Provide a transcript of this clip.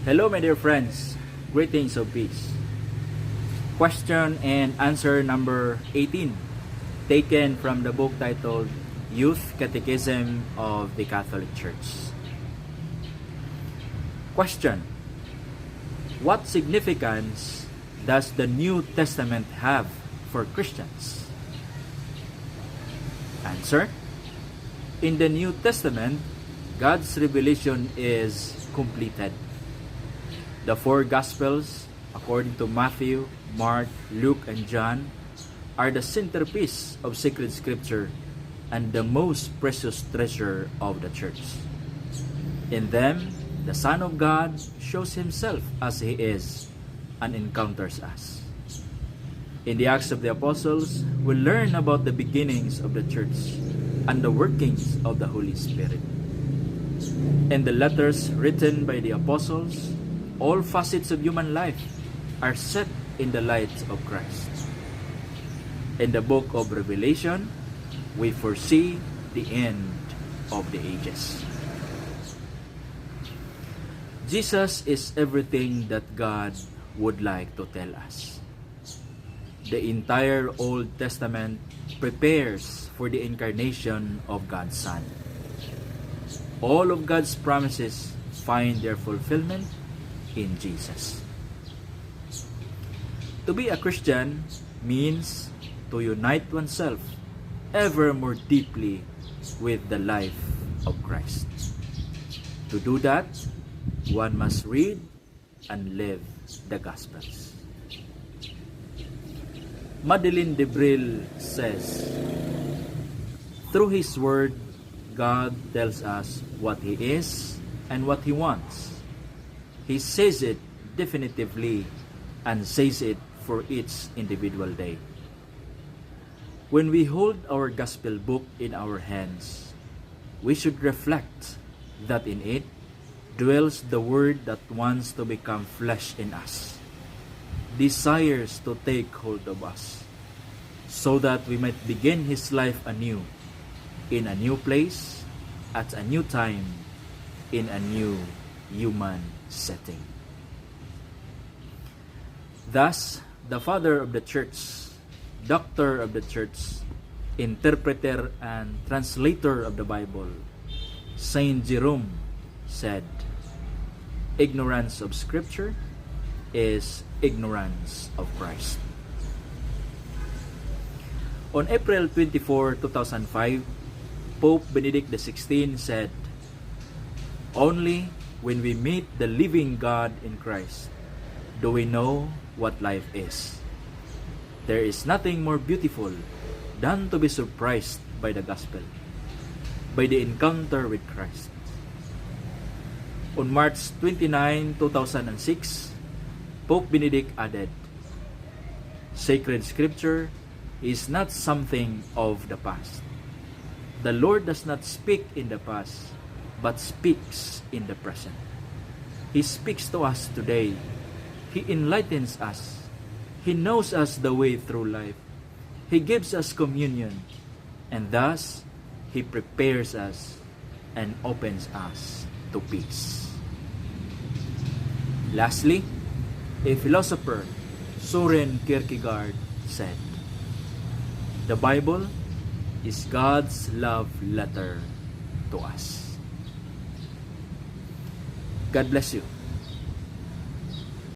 Hello, my dear friends. Greetings of peace. Question and answer number 18, taken from the book titled Youth Catechism of the Catholic Church. Question: what significance does the New Testament have for Christians? Answer: in the New Testament, God's revelation is completed. The four Gospels, according to Matthew, Mark, Luke, and John, are the centerpiece of sacred scripture and the most precious treasure of the church. In them, the Son of God shows himself as he is and encounters us. In the Acts of the Apostles, we learn about the beginnings of the church and the workings of the Holy Spirit. In the letters written by the apostles, all facets of human life are set in the light of Christ. In the book of Revelation, we foresee the end of the ages. Jesus is everything that God would like to tell us. The entire Old Testament prepares for the incarnation of God's Son. All of God's promises find their fulfillment in Jesus. To be a Christian means to unite oneself ever more deeply with the life of Christ. To do that, one must read and live the Gospels. Madeleine de Bril says, through His Word, God tells us what He is and what He wants. He says it definitively and says it for each individual day. When we hold our gospel book in our hands, we should reflect that in it dwells the Word that wants to become flesh in us, desires to take hold of us, so that we might begin His life anew, in a new place, at a new time, in a new human setting. Thus, the Father of the Church, Doctor of the Church, Interpreter and Translator of the Bible, Saint Jerome said, ignorance of Scripture is ignorance of Christ. On April 24, 2005, Pope Benedict XVI said, only when we meet the living God in Christ do we know what life is. There is nothing more beautiful than to be surprised by the gospel, by the encounter with Christ. On March 29, 2006, Pope Benedict added, sacred scripture is not something of the past. The Lord does not speak in the past, but speaks in the present. He speaks to us today. He enlightens us. He knows us the way through life. He gives us communion, and thus He prepares us and opens us to peace. Lastly, a philosopher, Søren Kierkegaard, said, the Bible is God's love letter to us. God bless you.